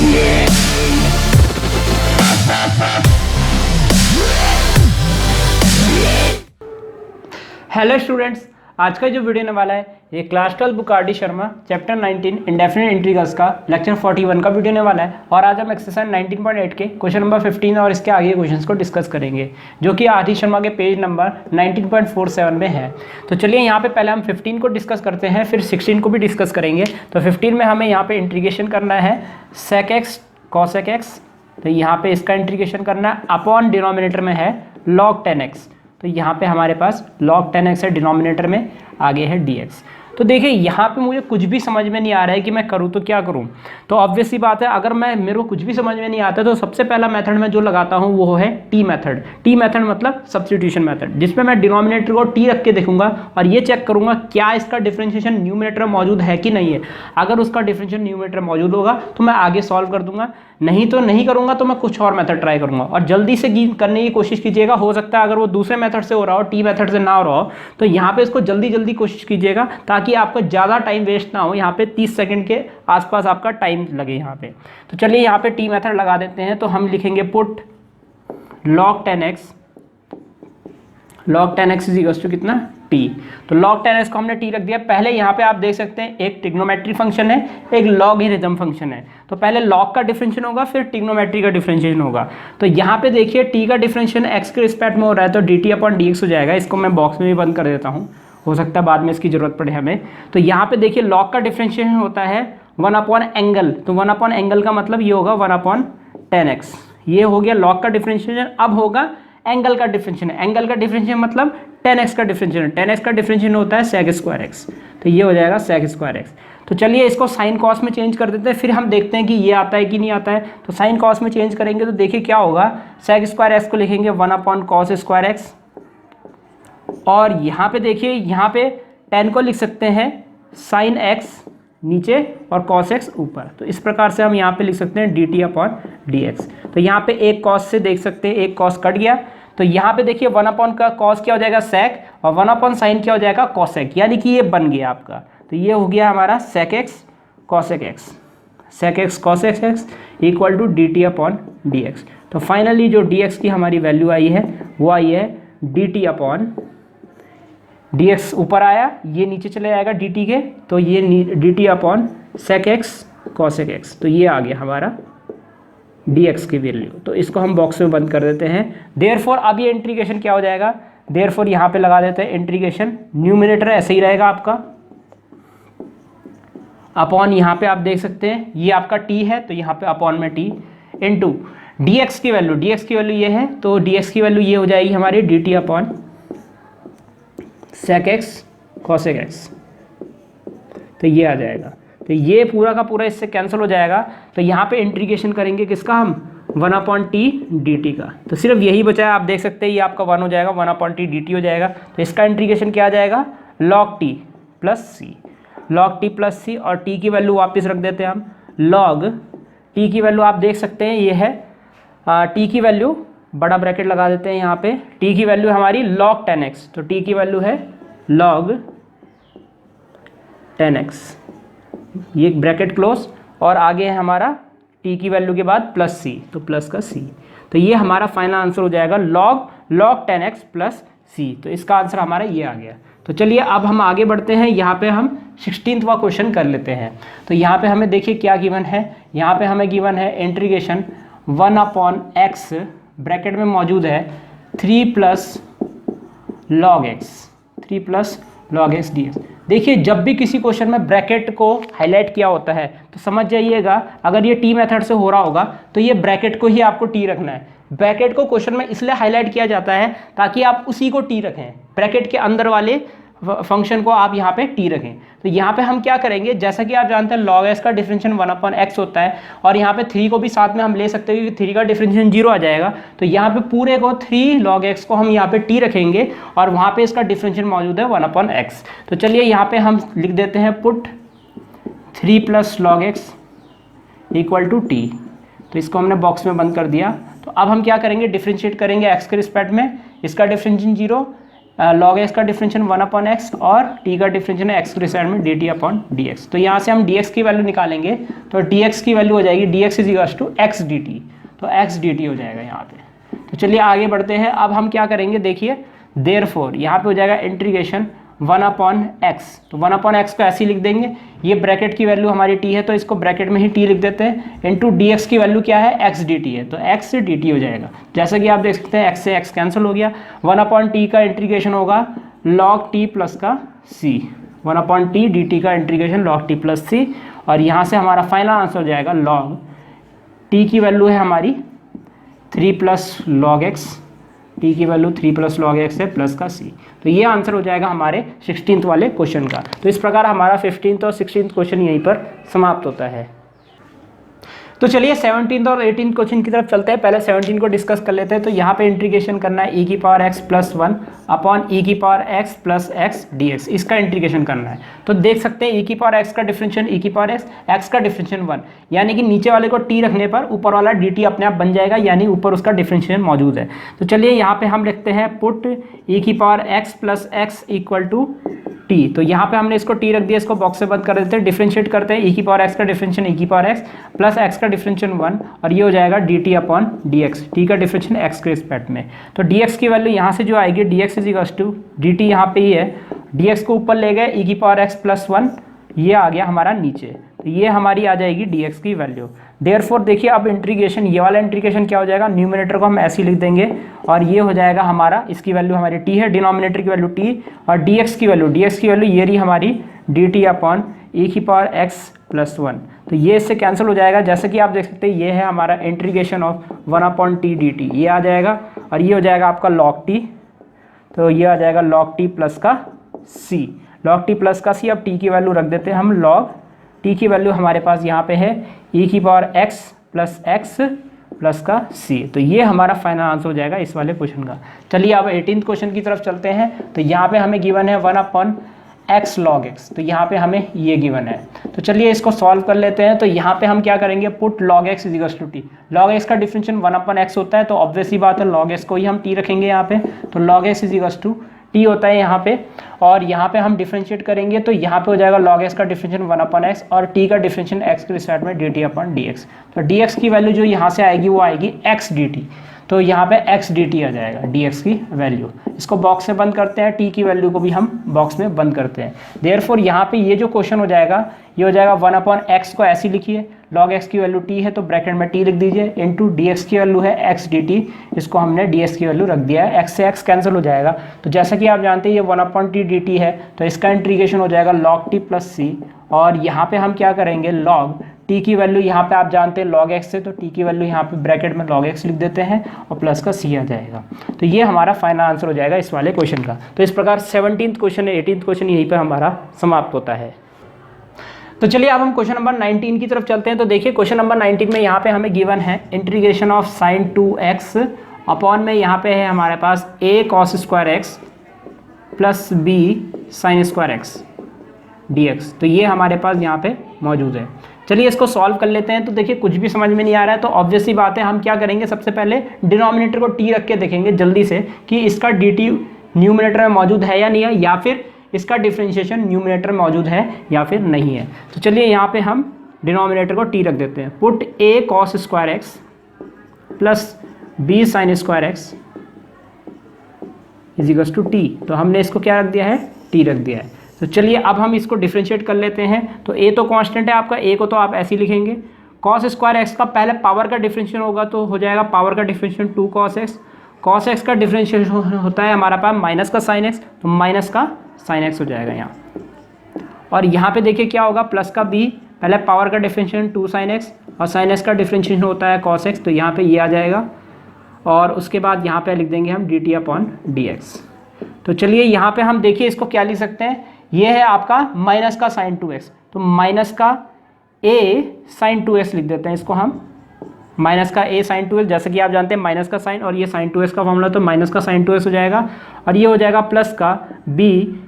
Hello students, आज का जो वीडियो होने वाला है ये class 12 book R D Sharma chapter 19 indefinite integrals का लेक्चर 41 का वीडियो होने वाला है। और आज हम एक्सरसाइज 19.8 के क्वेश्चन नंबर 15 और इसके आगे क्वेश्चंस को डिस्कस करेंगे, जो कि आर डी शर्मा के पेज नंबर 19.47 में है। तो चलिए यहाँ पे पहले हम 15 को डिस्कस करते हैं, फिर 16 को भी डिस्कस करेंगे। तो 15 में हमें यहाँ पे इंटीग्रेशन करना है sec x cos x, तो यहाँ पे इसका इंटीग्रेशन करना है अपॉन डिनोमिनेटर में है log 10x, तो यहाँ पे हमारे पास log 10x है डिनोमिनेटर में, आगे है dx। तो देखिए यहाँ पे मुझे कुछ भी समझ में नहीं आ रहा है कि मैं करूँ तो क्या करूँ। तो ऑब्वियस सी बात है, अगर मेरे को कुछ भी समझ में नहीं आता तो सबसे पहला मेथड मैं जो लगाता हूँ वो है टी मेथड। टी मेथड मतलब सब्स्टिट्यूशन मेथड, जिसमें मैं डिनोमिनेटर को टी रख के देखूंगा और ये चेक करूंगा क्या इसका डिफरेंशिएशन न्यूमरेटर में मौजूद है कि नहीं है। अगर उसका डिफरेंशिएशन न्यूमरेटर मौजूद होगा तो मैं आगे सॉल्व कर दूंगा, नहीं तो नहीं करूंगा तो मैं कुछ और मेथड ट्राई करूंगा। और जल्दी से करने की कोशिश कीजिएगा, हो सकता है अगर वो दूसरे मेथड से हो रहा हो, टी मेथड से ना हो रहा हो, तो यहाँ पे इसको जल्दी कोशिश कीजिएगा ताकि आपका ज़्यादा टाइम वेस्ट ना हो। यहाँ पे 30 सेकंड के आसपास आपका टाइम लगे यहाँ पे। तो चलिए यहाँ पे टी मेथड लगा देते हैं। तो हम लिखेंगे put log 10x is equals to कितना t। तो log 10x को हमने t रख दिया। पहले यहाँ पे आप देख सकते हैं एक ट्रिग्नोमेट्री फंक्शन है, एक लॉगरिथम फंक्शन है। तो पहले log का डिफरेंशिएशन होगा, फिर ट्रिग्नोमेट्री का डिफरेंशिएशन होगा। तो यहाँ पे देखिए t का डिफरेंशिएशन x के रिस्पेक्ट में हो रहा है, तो dt अपॉन dx हो जाएगा। इसको मैं बॉक्स में भी बंद कर देता हूँ, हो सकता है बाद में इसकी जरूरत पड़े हमें। तो यहाँ पे देखिए log का डिफरेंशिएशन होता है 1 अपॉन एंगल, तो 1 अपॉन एंगल का मतलब ये होगा 1 अपॉन 10x। ये हो गया log का डिफरेंशिएशन। अब होगा एंगल का डिफरेंशिएशन। एंगल का डिफरेंशिएशन मतलब 10x का डिफरेंशिएशन। 10x का डिफरेंशिएशन होता है sec स्क्वायर x, तो ये हो जाएगा sec स्क्वायर x। तो चलिए इसको साइन कॉस में चेंज कर देते हैं, फिर हम देखते हैं कि ये आता है कि नहीं आता है। तो साइन कॉस में चेंज करेंगे तो देखिए क्या होगा, sec स्क्वायर x को लिखेंगे 1 अपॉन कॉस स्क्वायर x, और यहाँ पे देखिए यहाँ पे 10 को लिख सकते हैं साइन x नीचे और cos x ऊपर। तो इस प्रकार से हम यहाँ पे लिख सकते हैं dt अपॉन dx। तो यहाँ पे एक cos से देख सकते हैं, एक cos कट गया। तो यहाँ पे देखिए 1 अपॉन का cos क्या हो जाएगा sec, और 1 अपॉन साइन क्या हो जाएगा cosec, यानी कि ये बन गया आपका। तो ये हो गया हमारा sec x cosec x, sec x cosec x equal to dt upon dx। तो फाइनली जो dx की हमारी वैल्यू आई है वो आई है dt अपॉन dx, ऊपर आया ये नीचे चले जाएगा dt के, तो ये dt upon sec x cosec x। तो ये आ गया हमारा dx की वैल्यू। तो इसको हम बॉक्स में बंद कर देते हैं। देयरफॉर अब ये इंटीग्रेशन क्या हो जाएगा, देयरफॉर यहाँ पे लगा देते हैं इंटीग्रेशन, न्यूमरेटर ऐसे ही रहेगा आपका, अपॉन यहाँ पे आप देख सकते हैं ये आपका t है, तो यहाँ पे अपॉन में t इनटू dx की वैल्यू ये है, तो dx की वैल्यू ये हो जाएगी हमारी dt upon sec x cosec x। तो ये आ जाएगा, तो ये पूरा का पूरा इससे कैंसिल हो जाएगा। तो यहाँ पे इंटीग्रेशन करेंगे किसका, हम 1 अपॉन टी dt का। तो सिर्फ यही बचा है, आप देख सकते हैं ये आपका 1 हो जाएगा, 1 अपॉन टी dt हो जाएगा। तो इसका इंटीग्रेशन क्या आ जाएगा, log t plus c, log t plus c, और t की वैल्यू वापस रख देते हैं हम, log t की वैल्यू आप देख सकते हैं ये है t की वैल्यू, बड़ा ब्रैकेट लगा देते हैं यहाँ पे, t की वैल्यू हमारी log 10x, तो t की वैल्यू है log 10x, ये ब्रैकेट क्लोज, और आगे है हमारा t की वैल्यू के बाद प्लस c, तो प्लस का c। तो ये हमारा फाइनल आंसर हो जाएगा log 10x प्लस c। तो इसका आंसर हमारा ये आ गया। तो चलिए अब हम आगे बढ़ते हैं, यहाँ पे हम 16वां क्वेश्चन कर लेते हैं। तो यहाँ पे हमें देखिए क्या गिवन है, यहाँ पे हमें गिवन है इंटीग्रेशन 1 अपॉन x, ब्रैकेट में मौजूद है 3 प्लस log x dx। देखिए जब भी किसी क्वेश्चन में ब्रैकेट को हाईलाइट किया होता है तो समझ जाइएगा, अगर ये टी मेथड से हो रहा होगा तो ये ब्रैकेट को ही आपको टी रखना है। ब्रैकेट को क्वेश्चन में इसलिए हाईलाइट किया जाता है ताकि आप उसी को टी रखें, ब्रैकेट के अंदर वाले फंक्शन को आप यहाँ पे टी रखें। तो यहाँ पे हम क्या करेंगे, जैसा कि आप जानते हैं log x का डिफरेंशिएशन 1 अपॉन x होता है, और यहाँ पे 3 को भी साथ में हम ले सकते हैं क्योंकि 3 का डिफरेंशिएशन 0 आ जाएगा। तो यहाँ पे पूरे को 3 log x को हम यहाँ पे t रखेंगे, और वहाँ पे इसका डिफरेंशिएशन मौजूद है 1 अपॉन x। तो चलिए यहाँ पे हम लिख देते हैं put 3 plus log x equal to t। तो इसको हमने बॉक्स में बंद कर दिया। तो अब हम क्या करेंगे, डिफ्रेंशिएट करेंगे x के रिस्पेक्ट में, इसका डिफरेंशिएशन 0, लॉग एक्स का डिफरेंशियल 1/x और t का डिफरेंशियल है x के साइड में dt/dx। तो यहाँ से हम dx की वैल्यू निकालेंगे तो dx की वैल्यू हो जाएगी dx = x dt, तो x dt हो जाएगा यहाँ पे। तो चलिए आगे बढ़ते हैं। अब हम क्या करेंगे देखिए, देयरफॉर यहाँ पे हो जाएगा इंटीग्रेशन 1/x, तो 1/x को ऐसे ही लिख देंगे, ये ब्रैकेट की वैल्यू हमारी t है तो इसको ब्रैकेट में ही t लिख देते हैं, इनटू dx की वैल्यू क्या है x dt है, तो x dt हो जाएगा। जैसा कि आप देख सकते हैं x से x कैंसिल हो गया, 1/t का इंटीग्रेशन होगा log t प्लस का c, 1/t dt का integration log t plus c, और यहाँ से हमारा फाइनल आंसर हो जाएगा log t की वैल्यू है हमारी 3 + log x, t की वैल्यू 3 + log x है प्लस का c। तो ये आंसर हो जाएगा हमारे 16th वाले क्वेश्चन का। तो इस प्रकार हमारा 15th और 16th क्वेश्चन यहीं पर समाप्त होता है। तो चलिए 17th और 18th क्वेश्चन की तरफ चलते हैं। पहले 17 को डिस्कस कर लेते हैं। तो यहाँ पे इंटीग्रेशन करना है e⁻x + 1 upon e⁻x + x dx, इसका इंटीग्रेशन करना है। तो देख सकते हैं e⁻x का डिफरेंशियल x का डिफरेंशियल 1, यानी कि नीचे वाले को t रखने पर ऊपर वाला dt अपने आप बन जाएगा, यानी ऊपर उसका डिफरेंशियल मौजूद है। तो चलिए यहाँ पे हम लिखते हैं पुट e⁻x + x = t, तो यहाँ पे हमने इसको t रख दिया, इसको बॉक्स से बंद कर देते हैं, डिफरेंशिएट करते हैं e⁻x का डिफरेंशियल e⁻x प्लस x का डिफरेंशियल 1, और ये हो जाएगा dt/dx, t का डिफरेंशियल x के रिस्पेक्ट में। तो dx की वैल्यू यहाँ से जो आएगी dx = dt, यहाँ पे ही है, dx को ऊपर ले गए e⁻x + 1, ये आ गया हमारा नीचे, तो ये हमारी आ जाएगी dx की वैल्यू। देयरफॉर देखिए अब इंटीग्रेशन, ये वाला इंटीग्रेशन क्या हो जाएगा, न्यूमरेटर को हम ऐसे ही लिख देंगे, और ये हो जाएगा हमारा, इसकी वैल्यू हमारी t है, डिनोमिनेटर की वैल्यू t, और dx की वैल्यू ये रही हमारी dt/e⁻x + 1। तो ये इससे कैंसिल हो जाएगा, जैसे कि आप देख सकते हैं ये है हमारा इंटीग्रेशन ऑफ 1/t dt, ये आ जाएगा, और ये हो जाएगा आपका log t, तो ये आ जाएगा log t प्लस का c, log t प्लस का c। अब t की वैल्यू रख देते हैं हम, log t की वैल्यू हमारे पास यहाँ पे है e⁻x + x प्लस का c। तो ये हमारा फाइनल आंसर हो जाएगा इस वाले क्वेश्चन का। चलिए अब 18th क्वेश्चन की तरफ चलते हैं। तो यहाँ पे हमें गिवन है 1/x log x, तो यहाँ पे हमें ये गिवन है। तो चलिए इसको सॉल्व कर लेते हैं। तो यहाँ पे हम क्या करेंगे, put log x = t, log x का डिफरेंशियल 1/x होता है, तो ऑब्वियसली बात है log x को ही हम t रखेंगे यहाँ पे, तो log x = t होता है यहाँ पे, और यहाँ पे हम डिफरेंशिएट करेंगे तो यहाँ पे हो जाएगा log x का डिफरेंशियल 1/x और t का डिफरेंशियल x के रिस्पेक्ट में dt/dx। तो dx की वैल्यू जो यहाँ से आएगी वो आएगी x dt, तो यहाँ पे x dt आ जाएगा dx की वैल्यू। इसको बॉक्स में बंद करते हैं, t की वैल्यू को भी हम बॉक्स में बंद करते हैं। देयरफॉर यहाँ पे ये जो क्वेश्चन हो जाएगा, ये हो जाएगा 1/x को ऐसे लिखिए, log x की वैल्यू t है तो ब्रैकेट में t लिख दीजिए, इनटू dx की वैल्यू है x dt, इसको हमने ds की वैल्यू रख दिया है, x से x कैंसिल हो जाएगा। तो जैसा कि आप जानते हैं ये 1/t dt है, तो इसका इंटीग्रेशन हो जाएगा log t प्लस c, और यहाँ पे हम क्या करेंगे, log t की वैल्यू यहाँ पे आप जानते हैं log x है, तो t की वैल्यू यहाँ पे ब्रैकेट में log x लिख देते हैं और प्लस का c आ जाएगा। तो ये हमारा फाइनल आंसर हो जाएगा इस वाले क्वेश्चन का। तो इस प्रकार 17th क्वेश्चन 18th क्वेश्चन यहीं पर हमारा समाप्त होता है। तो चलिए अब हम क्वेश्चन नंबर 19 की तरफ चलते हैं। तो देखिए क्वेश्चन नंबर 19 में यहाँ पे हमें गिवन है integration of sin 2x upon में यहाँ पे है हमारे पास a cos² x plus b sin² x dx। तो ये हमारे पास यहाँ पे मौजूद है। चलिए इसको सॉल्व कर लेते हैं। तो देखिए कुछ भी समझ में नहीं आ रहा है तो ऑब्वियसली बात है, हम क्या करेंगे, सबसे पहले डिनोमिनेटर को t रख के देखेंगे जल्दी से कि इसका dt न्यूमरेटर में मौजूद है या नहीं है, या फिर इसका डिफरेंशिएशन न्यूमरेटर मौजूद है या फिर नहीं है। तो चलिए यहाँ पे हम डिनोमिनेटर को t रख देते हैं, put a cos² x plus b sin² x = t। तो हमने इसको क्या रख दिया है, t रख दिया है। तो चलिए अब हम इसको डिफरेंशिएट कर लेते हैं। तो a तो कांस्टेंट है आपका, a को तो आप ऐसे ही लिखेंगे, cos² x का पहले पावर का डिफरेंशिएशन होगा तो हो जाएगा पावर का differentiation 2 cos x, cos x का डिफरेंशिएशन होता है हमारा पास माइनस का sin x, तो माइनस का sin x हो जाएगा यहाँ। और यहाँ पे देखिए क्या होगा, प्लस का b, पहले पावर का डिफरेंशिएशन 2 sin x और sin x का डिफरेंशिएशन होता है cos x, तो यहाँ पे ये आ जाएगा, और उसके बाद यहाँ पे लिख देंगे हम dt/dx। तो चलिए यहाँ पे हम देखिए इसको क्या लिख सकते हैं, ये है आपका माइनस का sin 2x, तो माइनस का a sin 2x लिख देते हैं इसको हम, माइनस का a sin 2x, जैसे कि आप जानते हैं माइनस का साइन और ये sin 2x का फॉर्मूला, तो माइनस का sin 2x हो जाएगा, और ये हो जाएगा प्लस का b,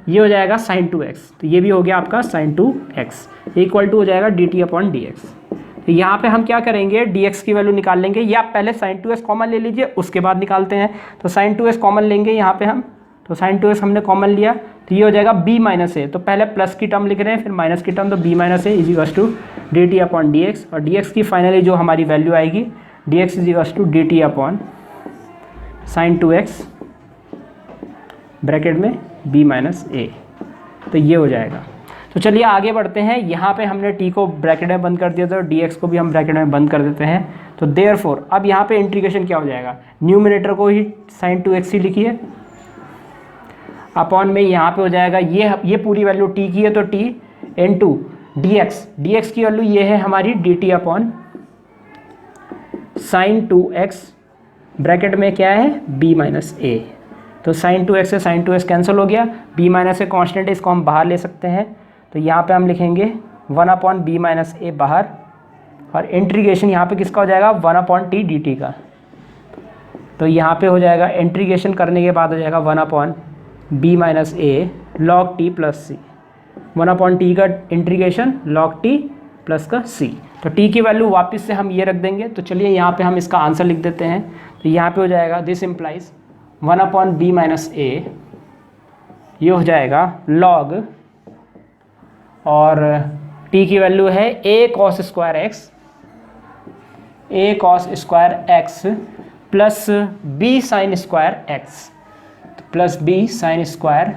ये हो जाएगा sin 2x, तो ये भी हो गया आपका sin 2x इक्वल टू हो जाएगा dt/dx। तो यहाँ पे हम क्या करेंगे, dx की वैल्यू निकाल लेंगे, या पहले sin 2x कॉमन ले लीजिए उसके बाद निकालते हैं। तो sin 2x कॉमन लेंगे यहाँ पे हम, तो साइन 2x हमने कॉमन लिया तो ये हो जाएगा b माइनस ए। तो पहले प्लस की टर्म लिख रहे हैं फिर माइनस की टर्म, तो b minus a equals to d t upon d x, और dx की फाइनली जो हमारी वैल्यू आएगी dx equals to d t upon sine 2x bracket में b माइनस ए। तो ये हो जाएगा। तो चलिए आगे बढ़ते हैं। यहाँ पे हमने t को ब्रैकेट में बंद कर दिया था और dx को भी हम ब्रैकेट में बंद कर देते हैं। तो देयरफॉर अब यहाँ पे इंटीग्रेशन क्या हो जाएगा, न्यूमिनेटर को ही साइन 2x ही लिखिए अपॉन में यहाँ पे हो जाएगा ये पूरी वैल्यू t की है तो t इनटू dx की वैल्यू ये है हमारी dt upon sine 2x bracket में क्या है b माइनस ए। तो साइन 2x से साइन 2x कैंसिल हो गया, b माइनस ए कॉन्स्टेंट है, इसको हम बाहर ले सकते हैं। तो यहाँ पे हम लिखेंगे 1 अपॉन b माइनस ए बाहर, और इंटीग्रेशन यहाँ पे किसका हो जाएगा 1 अपॉन टी डी टी का। तो यहाँ पे हो जाएगा इंटीग्रेशन करने के बाद हो जाएगा 1 अपॉन b माइनस ए लॉग टी प्लस सी, 1 अपॉन टी का इंटीग्रेशन लॉग टी प्लस का सी। तो t की वैल्यू वापस से हम ये रख देंगे। तो चलिए यहाँ पे हम इसका आंसर लिख देते हैं। तो यहाँ पे हो जाएगा this implies 1 upon b minus a, ये हो जाएगा लॉग, और t की वैल्यू है a cos square x plus b sine square x, plus b sine square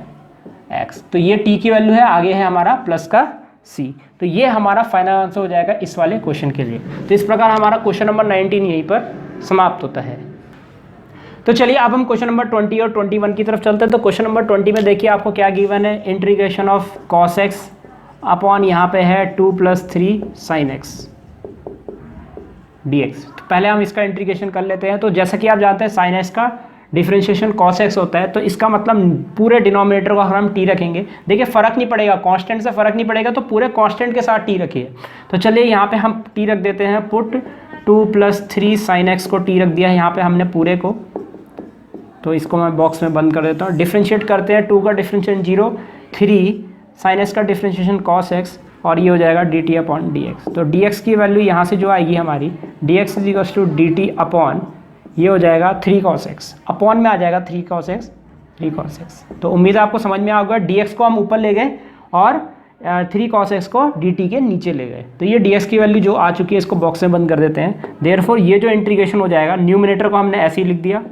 x। तो ये t की वैल्यू है, आगे है हमारा प्लस का c। तो ये हमारा फाइनल आंसर हो जाएगा इस वाले क्वेश्चन के लिए। तो इस प्रकार हमारा क्वेश्चन नंबर 19 यहीं पर समाप्त होता है। तो चलिए अब हम क्वेश्चन नंबर 20 और 21 की तरफ चलते हैं। तो क्वेश्चन नंबर 20 में देखिए आपको क्या गिवन है, integration of cos x upon यहाँ पे है 2 + 3 sin x dx। तो पहले हम इसका इंटीग्रेशन कर लेते हैं। तो जैसा कि आप जानते हैं sin x का डिफरेंशिएशन cos x होता है, तो इसका मतलब पूरे डिनोमिनेटर को हम t रखेंगे। देखिए फ़र्क नहीं पड़ेगा, कांस्टेंट से फ़र्क नहीं पड़ेगा, तो पूरे कांस्टेंट के साथ t रखिए। तो चलिए यहाँ पे हम t रख देते हैं, पुट 2 + 3 sin x को t रख दिया है यहाँ पे हमने पूरे को। तो इसको मैं बॉक्स में बंद कर देता हूँ। डिफरेंशिएट करते हैं, 2 का डिफरेंशिएशन 0, 3 sin x का डिफरेंशिएशन cos x, और ये हो जाएगा dt अपॉन dx। तो dx की वैल्यू यहाँ से जो आएगी हमारी dx equals to dt upon ये हो जाएगा 3 cos x, अपॉन में आ जाएगा 3 cos x। तो उम्मीद है आपको समझ में आ होगा। dx को हम ऊपर ले गए और 3 cos x को dt के नीचे ले गए। तो ये dx की वैल्यू जो आ चुकी है इसको बॉक्स में बंद कर देते हैं। देयरफॉर ये जो इंटीग्रेशन हो जाएगा, न्यूमिनेटर को हमने ऐसे ही लिख दिया,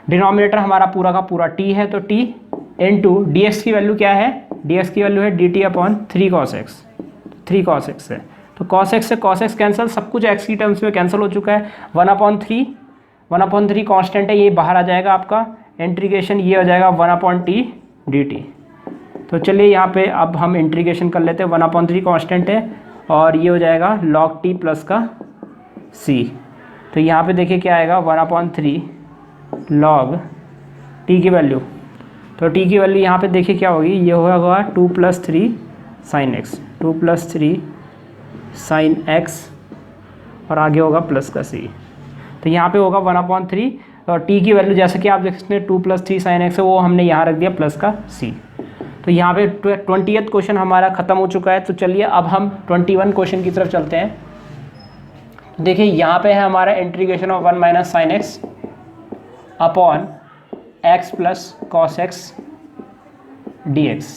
डिनोमिनेटर हमारा पूरा का पूरा t है, तो t इनटू dx की वैल्यू क्या है, dx की वैल्यू है dt अपॉन 3 cos x है। तो cos x से cos x कैंसिल, सब कुछ x की टर्म्स में कैंसिल हो चुका है। 1 अपॉन 3 कांस्टेंट है, ये बाहर आ जाएगा आपका। इंटीग्रेशन ये हो जाएगा 1 अपॉन t dt। तो चलिए यहाँ पे अब हम इंटीग्रेशन कर लेते हैं। 1 अपॉन 3 कांस्टेंट है और ये हो जाएगा log t प्लस का c। तो यहाँ पे देखिए क्या आएगा, 1 अपॉन 3 log t की वैल्यू। तो t की वैल्यू यहाँ पे देखिए क्या होगी, ये होगा 2 + 3 sin x, 2 + 3 sin x, और आगे होगा प्लस का c। तो यहाँ पे होगा 1 अपॉन 3, और t की वैल्यू जैसे कि आप देख सकते हैं 2 + 3 sin x है, वो हमने यहाँ रख दिया प्लस का c। तो यहाँ पे 20th क्वेश्चन हमारा ख़त्म हो चुका है। तो चलिए अब हम 21 क्वेश्चन की तरफ चलते हैं। देखिए यहाँ पे है हमारा integration of 1 - sin x upon x plus cos x dx।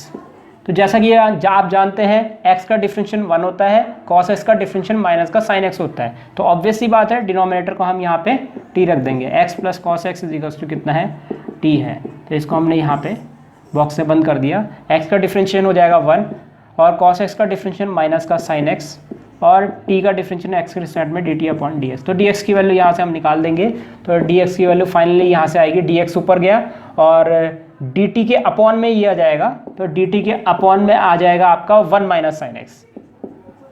तो जैसा कि आप जानते हैं x का डिफरेंशिएशन 1 होता है, cos x का डिफरेंशिएशन माइनस का sin x होता है। तो ऑब्वियस सी बात है डिनोमिनेटर को हम यहाँ पे t रख देंगे। x plus cos x equals to कितना है, t है। तो इसको हमने यहाँ पे बॉक्स से बंद कर दिया। x का डिफरेंशिएशन हो जाएगा 1, और cos x का डिफरेंशिएशन माइनस का sin x, और t का डिफरेंशिएशन x के रिस्पेक्ट में dt अपॉन dx। तो dx की वैल्यू यहाँ से हम निकाल देंगे। तो dx की वैल्यू फाइनली यहाँ से आएगी, dx ऊपर गया और dt के अपॉन में ये आ जाएगा। तो dt के अपॉन में आ जाएगा आपका 1 - sin x,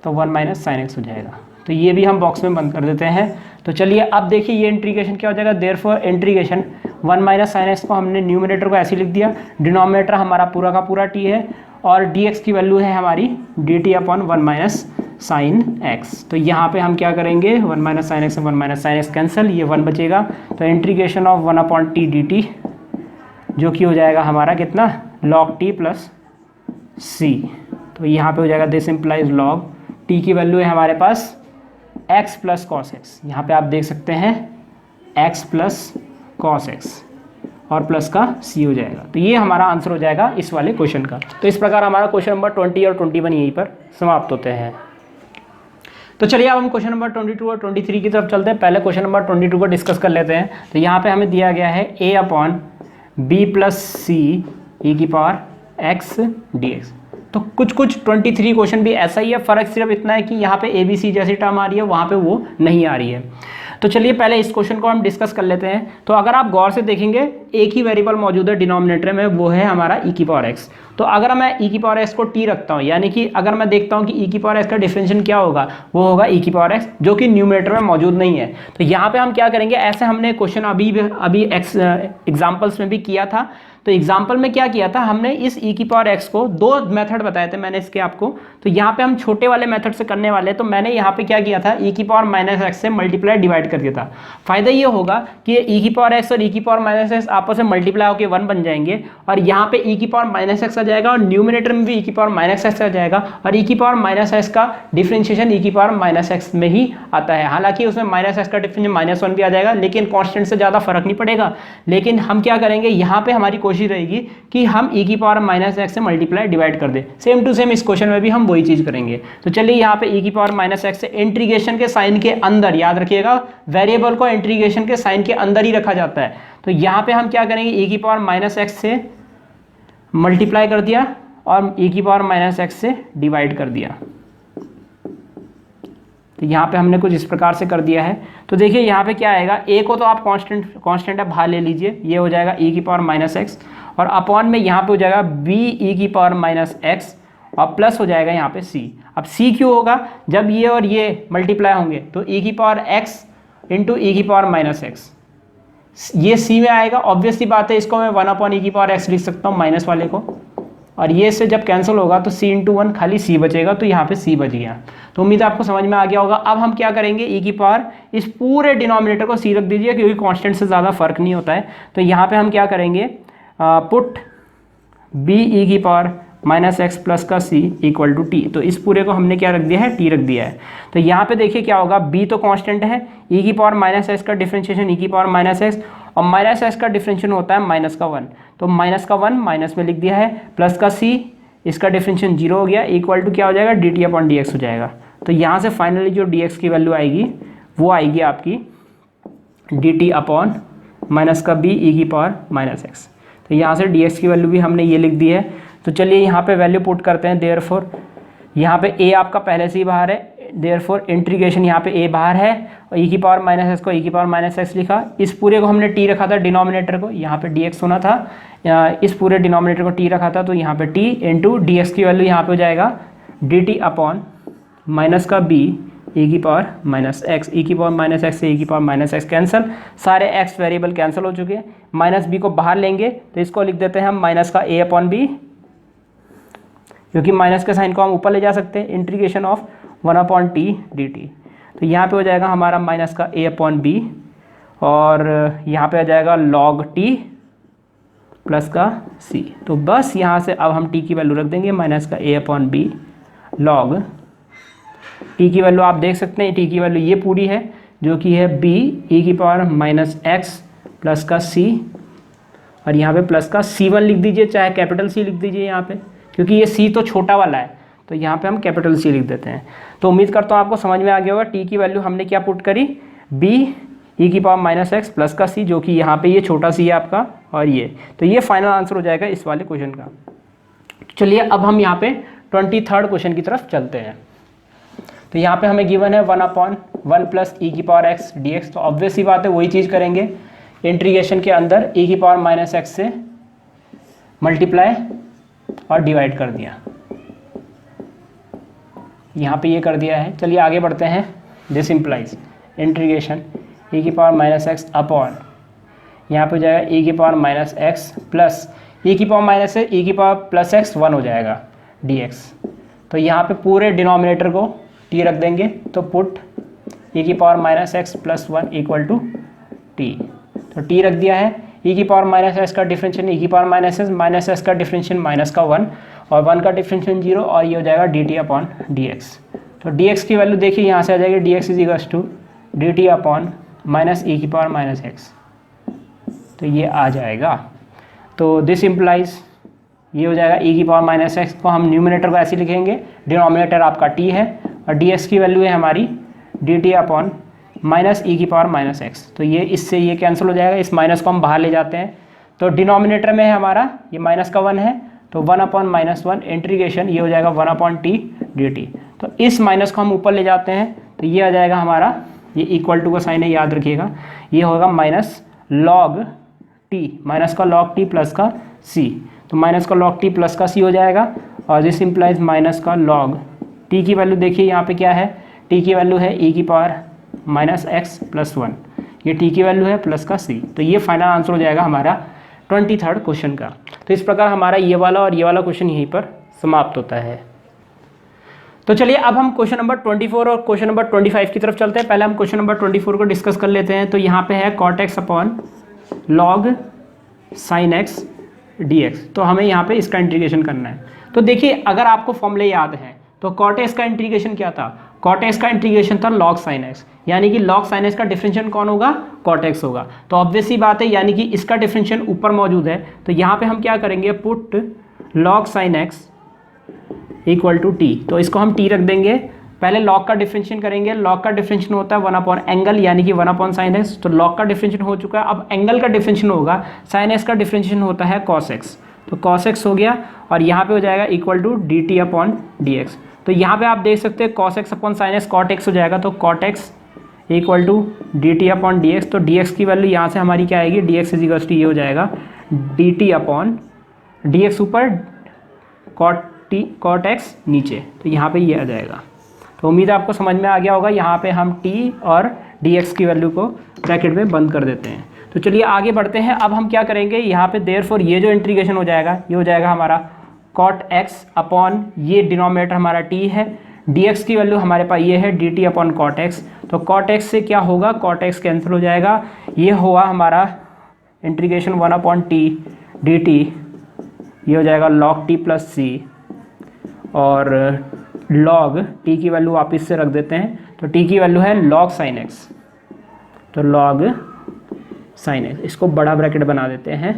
तो 1 - sin x हो जाएगा। तो ये भी हम बॉक्स में बंद कर देते हैं। तो चलिए अब देखिए ये इंटीग्रेशन क्या हो जाएगा। देयरफॉर इंटीग्रेशन 1 - sin x को हमने न्यूमिनेटर को ऐसे लिख दिया, डिनोमिनेटर हमारा पूरा का पूरा t है, और dx की वैल्यू है हमारी dt अपॉन 1 - sin x। तो यहाँ पे हम क्या करेंगे, 1 - sin x से 1 - sin x कैंसिल, ये 1 बचेगा। तो integration of 1 upon t dt जो कि हो जाएगा हमारा कितना, log t प्लस c। तो यहाँ पे हो जाएगा दिस इम्प्लाइज log t की वैल्यू है हमारे पास x प्लस cos x। यहाँ पे आप देख सकते हैं x प्लस cos x, और प्लस का सी हो जाएगा। तो ये हमारा आंसर हो जाएगा इस वाले क्वेश्चन का। तो इस प्रकार हमारा क्वेश्चन नंबर 20 और 21 यहीं पर समाप्त होते हैं। तो चलिए अब हम क्वेश्चन नंबर 22 और 23 की तरफ चलते हैं। पहले क्वेश्चन नंबर 22 को डिस्कस कर लेते हैं। तो यहाँ पे हमें दिया गया है a अपॉन बी प्लस सी ई की पावर एक्स डी एक्स। तो कुछ 23 क्वेश्चन भी ऐसा ही है, फ़र्क सिर्फ इतना है कि यहाँ पे ए बी सी जैसी टर्म आ रही है, वहाँ पे वो नहीं आ रही है। तो चलिए पहले इस क्वेश्चन को हम डिस्कस कर लेते हैं। तो अगर आप गौर से देखेंगे एक ही वेरिएबल मौजूद है डिनोमिनेटर में, वो है हमारा ई की पावर एक्स। तो अगर मैं ई की पावर एक्स को टी रखता हूँ, यानी कि अगर मैं देखता हूँ कि ई की पावर एक्स का डिफरेंशियल क्या होगा, वो होगा ई की पावर एक्स, जो कि न्यूमरेटर में मौजूद नहीं है। तो यहाँ पे हम क्या करेंगे, ऐसे हमने क्वेश्चन अभी एग्जाम्पल्स में भी किया था। तो एग्जाम्पल में क्या किया था, हमने इस ई की पावर एक्स को दो मेथड बताए थे मैंने इसके आपको। तो यहाँ पे हम छोटे वाले मेथड से करने वाले हैं। तो मैंने यहाँ पे क्या किया था, ई की पावर माइनस एक्स से मल्टीप्लाई डिवाइड कर दिया था। फायदा ये होगा कि ई की पावर एक्स और ई की पावर माइनस एक्स आपस में मल्टीप्लाई होकर 1 बन जाएंगे, और यहाँ पे ई की पावर माइनस एक्स आ जाएगा और न्यूमिनेटर में भी ई की पावर माइनस एक्स आ जाएगा, और ई की पावर माइनस एक्स का डिफरेंशिएशन ई की पावर माइनस एक्स में ही आता है। हालांकि उसमें माइनस एक्स का डिफरेंशिएशन -1 भी आ जाएगा, लेकिन कॉन्स्टेंट से ज़्यादा फर्क नहीं पड़ेगा। लेकिन हम क्या करेंगे, यहाँ पे हमारी कोशिश रहेगी कि हम ई की पावर माइनस एक्स से मल्टीप्लाई डिवाइड कर दें। सेम टू सेम इस क्वेश्चन में भी हम वही चीज़ करेंगे। तो चलिए यहाँ पे ई की पावर माइनस एक्स से इंटीग्रेशन के साइन के अंदर, याद रखिएगा वेरिएबल को इंटीग्रेशन के साइन के अंदर ही रखा जाता है। तो यहाँ पे हम क्या करेंगे, ई की पावर माइनस एक्स से मल्टीप्लाई कर दिया और ई की पावर माइनस एक्स से डिवाइड कर दिया। तो यहाँ पे हमने कुछ इस प्रकार से कर दिया है। तो देखिए यहाँ पे क्या आएगा, ए को तो आप कांस्टेंट है बाहर ले लीजिए, ये हो जाएगा ई की पावर माइनस एक्स, और अपॉन में यहाँ पे हो जाएगा बी ई की पावर माइनस एक्स, और प्लस हो जाएगा यहाँ पे सी। अब सी क्यों होगा, जब ये और ये मल्टीप्लाई होंगे तो ई की पावर एक्स इंटू ई की पावर माइनस एक्स, ये सी में आएगा। ऑब्वियसली बात है, इसको मैं 1 अपॉन ई की पावर एक्स लिख सकता हूँ माइनस वाले को, और ये से जब कैंसिल होगा तो c इंटू 1 खाली c बचेगा। तो यहाँ पे c बच गया। तो उम्मीद है आपको समझ में आ गया होगा। अब हम क्या करेंगे, e की पावर इस पूरे डिनोमिनेटर को c रख दीजिए, क्योंकि कांस्टेंट से ज़्यादा फर्क नहीं होता है। तो यहाँ पे हम क्या करेंगे, पुट b e की पावर माइनस एक्स प्लस का c इक्वल टू टी। तो इस पूरे को हमने क्या रख दिया है, t रख दिया है। तो यहाँ पे देखिए क्या होगा, b तो कांस्टेंट है, e की पावर माइनस एक्स का डिफरेंशिएशन e की पावर माइनस एक्स, और माइनस एक्स का डिफरेंशिएशन होता है माइनस का 1। तो माइनस का 1 माइनस में लिख दिया है, प्लस का c, इसका डिफरेंशिएशन 0 हो गया, इक्वल टू क्या हो जाएगा, dt अपॉन dx हो जाएगा। तो यहाँ से फाइनली जो dx की वैल्यू आएगी वो आएगी आपकी dt अपॉन माइनस का b e की पावर माइनस एक्स। तो यहाँ से dx की वैल्यू भी हमने ये लिख दी है। तो चलिए यहाँ पे वैल्यू पुट करते हैं। देयरफॉर यहाँ पे a आपका पहले से ही बाहर है, देयरफॉर इंटीग्रेशन यहाँ पे a बाहर है, और e की पावर माइनस एक्स को e की पावर माइनस एक्स लिखा। इस पूरे को हमने t रखा था डिनोमिनेटर को, यहाँ पे dx होना था, इस पूरे डिनोमिनेटर को t रखा था, तो यहाँ पे t इंटू dx की वैल्यू यहाँ पे हो जाएगा dt अपॉन माइनस का b e की पावर माइनस एक्स। e की पावर माइनस एक्स से e की पावर माइनस एक्स कैंसिल, सारे x वेरिएबल कैंसिल हो चुके हैं। माइनस b को बाहर लेंगे तो इसको लिख देते हैं हम माइनस का a अपॉन b, क्योंकि माइनस के साइन को हम ऊपर ले जा सकते हैं, integration of 1 upon T D T. तो यहाँ पे हो जाएगा हमारा माइनस का a अपॉन बी, और यहाँ पे आ जाएगा log t प्लस का c। तो बस यहाँ से अब हम t की वैल्यू रख देंगे माइनस का a upon b log t की वैल्यू आप देख सकते हैं, t की वैल्यू ये पूरी है जो कि है b e की पावर माइनस एक्स प्लस का c, और यहाँ पे प्लस का c1 लिख दीजिए, चाहे कैपिटल C लिख दीजिए यहाँ पे, क्योंकि ये c तो छोटा वाला है, तो यहाँ पे हम कैपिटल C लिख देते हैं। तो उम्मीद करता हूँ आपको समझ में आ गया होगा। t की वैल्यू हमने क्या पुट करी, b e की पावर माइनस एक्स प्लस का c, जो कि यहाँ पे ये छोटा c है आपका, और ये, तो ये फाइनल आंसर हो जाएगा इस वाले क्वेश्चन का। चलिए अब हम यहाँ पे 23rd क्वेश्चन की तरफ चलते हैं। तो यहाँ पे हमें गिवन है 1 अपॉन 1 प्लस ई की पावर एक्स डी एक्स। तो ऑब्वियस सी बात है, वही चीज़ करेंगे, इंटीग्रेशन के अंदर e की पावर माइनस एक्स से मल्टीप्लाई और डिवाइड कर दिया, यहाँ पे ये कर दिया है। चलिए आगे बढ़ते हैं। दिस इम्प्लाइज इंटीग्रेशन e की पावर माइनस एक्स अपॉन, यहाँ पे हो जाएगा e की power minus x plus e की पावर माइनस से e की पावर प्लस एक्स 1 हो जाएगा dx। तो यहाँ पे पूरे डिनोमिनेटर को t रख देंगे, तो पुट e की power minus x plus 1 equal to t। तो t रख दिया है, e की पावर माइनस एक्स का डिफरेंशियल e की पावर माइनस एक्स का डिफरेंशियल माइनस का 1, और 1 का डिफरेंशियल 0, और ये हो जाएगा dt अपॉन dx। तो dx की वैल्यू देखिए यहाँ से आ जाएगी, dx is equals to dt upon minus e की पावर माइनस एक्स। तो ये आ जाएगा। तो दिस इम्प्लाइज ये हो जाएगा e की पावर माइनस एक्स को हम न्यूमिनेटर को ऐसे लिखेंगे, डिनोमिनेटर आपका t है और dx की वैल्यू है हमारी dt अपॉन माइनस e की पावर माइनस एक्स। तो ये इससे ये कैंसिल हो जाएगा, इस माइनस को हम बाहर ले जाते हैं। तो डिनोमिनेटर में है हमारा ये माइनस का 1 है, तो 1 अपॉन माइनस 1 इंटीग्रेशन ये हो जाएगा 1 अपॉन टी dt। तो इस माइनस को हम ऊपर ले जाते हैं, तो ये आ जाएगा हमारा, ये इक्वल टू का साइन है याद रखिएगा, ये होगा माइनस लॉग टी, माइनस का लॉग टी प्लस का सी। तो माइनस का लॉग टी प्लस का सी हो जाएगा और दिस इम्प्लाइज माइनस का लॉग टी की वैल्यू देखिए यहाँ पे क्या है, टी की वैल्यू है e की पावर माइनस एक्स प्लस 1, ये टी की वैल्यू है प्लस का सी। तो ये फाइनल आंसर हो जाएगा हमारा 23rd क्वेश्चन का। तो इस प्रकार हमारा ये वाला और ये वाला क्वेश्चन यहीं पर समाप्त होता है। तो चलिए अब हम क्वेश्चन नंबर 24 और क्वेश्चन नंबर 25 की तरफ चलते हैं। पहले हम क्वेश्चन नंबर 24 को डिस्कस कर लेते हैं। तो यहाँ पे है cot x upon log sine x dx। तो हमें यहाँ पे इसका इंटीग्रेशन करना है। तो देखिए अगर आपको फॉर्मूले याद है तो कॉट एक्स का इंटीग्रेशन क्या था, कॉट एक्स का इंटीग्रेशन था लॉग साइन एक्स, यानी कि लॉग साइन एक्स का डिफरेंशियल कौन होगा, कॉट एक्स होगा। तो ऑब्वियस ही बात है, यानी कि इसका डिफरेंशियल ऊपर मौजूद है। तो यहाँ पे हम क्या करेंगे, put log sine x equal to t. तो इसको हम टी रख देंगे, पहले लॉग का डिफरेंशियल करेंगे। लॉग का डिफरेंशियल होता है 1 अपॉन एंगल, यानी कि 1 अपॉन साइन एक्स। तो लॉग का डिफरेंशियल हो चुका है, अब एंगल का डिफरेंशियल होगा, साइन एक्स का डिफरेंशियल होता है कॉस एक्स। तो कॉस एक्स हो गया और यहाँ पे हो जाएगा equal to d t upon d x. तो यहाँ पे आप देख सकते हैं cos x upon sine x cot x हो जाएगा। तो cot x equal to d t upon d x. तो डी एक्स की वैल्यू यहाँ से हमारी क्या आएगी, d x is equal to ये हो जाएगा d t upon d x ऊपर कॉट एक्स नीचे, तो यहाँ पे ये आ जाएगा। तो उम्मीद है आपको समझ में आ गया होगा। यहाँ पे हम t और dx की वैल्यू को ब्रैकेट में बंद कर देते हैं। तो चलिए आगे बढ़ते हैं। अब हम क्या करेंगे, यहाँ पे देयरफॉर ये जो इंटीग्रेशन हो जाएगा ये हो जाएगा हमारा cot x अपॉन ये डिनोमिनेटर हमारा t है, dx की वैल्यू हमारे पास ये है dt अपॉन cot x। तो cot x से क्या होगा, cot x कैंसिल हो जाएगा, ये हुआ हमारा इंटीग्रेशन 1 अपॉन टी dt, ये हो जाएगा log t प्लस सी और log t की वैल्यू वापस से रख देते हैं। तो t की वैल्यू है log sin x, तो log sin x, इसको बड़ा ब्रैकेट बना देते हैं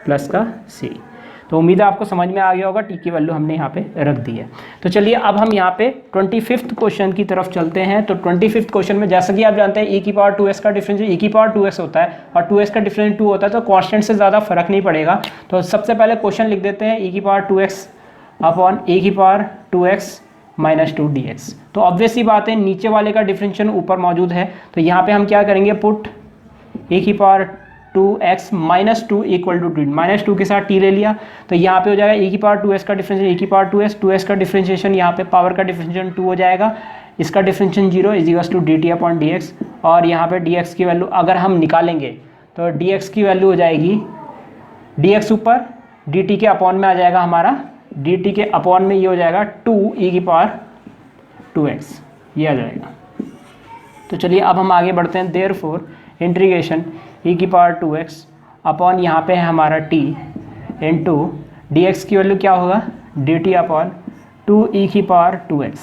प्लस का c। तो उम्मीद है आपको समझ में आ गया होगा, t की वैल्यू हमने यहाँ पे रख दी है। तो चलिए अब हम यहाँ पे 25th क्वेश्चन की तरफ चलते हैं। तो 25th क्वेश्चन में जैसा कि आप जानते हैं e की पावर 2x का डिफरेंशियल e की पावर 2x होता है और 2x का डिफरेंशियल 2 होता है, तो कांस्टेंट से ज़्यादा फर्क नहीं पड़ेगा। तो सबसे पहले क्वेश्चन लिख देते हैं e की पावर 2x अपॉन e की पावर 2x माइनस 2 dx। तो ऑब्वियस ही बात है, नीचे वाले का डिफरेंशियल ऊपर मौजूद है। तो यहाँ पे हम क्या करेंगे, पुट e की power 2x minus 2 equal to t, minus 2 के साथ t ले लिया। तो यहाँ पे हो जाएगा e की पावर 2x का डिफरेंशियल e की पावर 2x का डिफरेंशिएशन, यहाँ पे पावर का डिफरेंशिएशन 2 हो जाएगा, इसका differentiation 0 is equal to d t upon d x. और यहाँ पे dx की वैल्यू अगर हम निकालेंगे तो dx की वैल्यू हो जाएगी dx ऊपर dt के अपॉन में आ जाएगा हमारा, dt के अपॉन में ये हो जाएगा 2 e की पावर 2x, ये आ जाएगा। तो चलिए अब हम आगे बढ़ते हैं। देयरफॉर इंटीग्रेशन e की पावर 2x अपॉन यहाँ पे है हमारा t इनटू dx की वैल्यू क्या होगा, dt अपॉन 2 e की पावर 2x।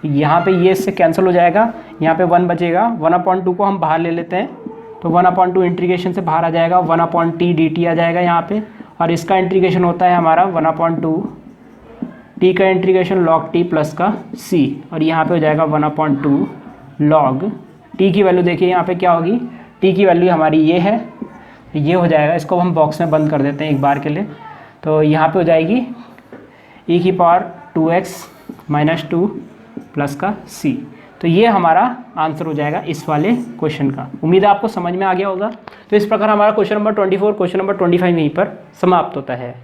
यहाँ पे ये इससे कैंसिल हो जाएगा, यहाँ पे 1 बचेगा, 1/2 को हम बाहर ले लेते हैं। तो 1/2 इंटीग्रेशन से बाहर आ जाएगा, 1/t dt आ जाएगा यहाँ पे, और इसका इंटीग्रेशन होता है हमारा 1/2 t का इंटीग्रेशन log t प्लस का c, और यहाँ पे हो जाएगा 1/2 log t की वैल्यू देखिए यहाँ पे क्या होगी, t की वैल्यू हमारी ये है, ये हो जाएगा, इसको हम बॉक्स में बंद कर देते हैं एक बार के लिए। तो यहाँ पे हो जाएगी e की पावर 2x माइनस 2 प्लस का c। तो ये हमारा आंसर हो जाएगा इस वाले क्वेश्चन का। उम्मीद है आपको समझ में आ गया होगा। तो इस प्रकार हमारा क्वेश्चन नंबर 24, क्वेश्चन नंबर 25 यहीं पर समाप्त होता है।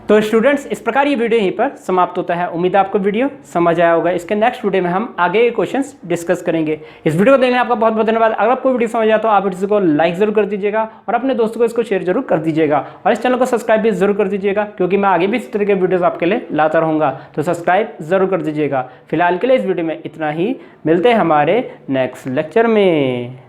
तो स्टूडेंट्स इस प्रकार ये वीडियो यहीं पर समाप्त होता है। उम्मीद है आपको वीडियो समझ आया होगा। इसके नेक्स्ट वीडियो में हम आगे के क्वेश्चंस डिस्कस करेंगे। इस वीडियो को देखने आपका बहुत बहुत धन्यवाद। अगर आपको वीडियो समझ आया तो आप इसको लाइक जरूर कर दीजिएगा और अपने दोस्तों को इसको शेयर जरूर कर दीजिएगा, और इस चैनल को सब्सक्राइब भी जरूर कर दीजिएगा, क्योंकि मैं आगे भी इस तरह के वीडियोज़ आपके लिए लाता रहूँगा। तो सब्सक्राइब जरूर कर दीजिएगा। फिलहाल के लिए इस वीडियो में इतना ही, मिलते हैं हमारे नेक्स्ट लेक्चर में।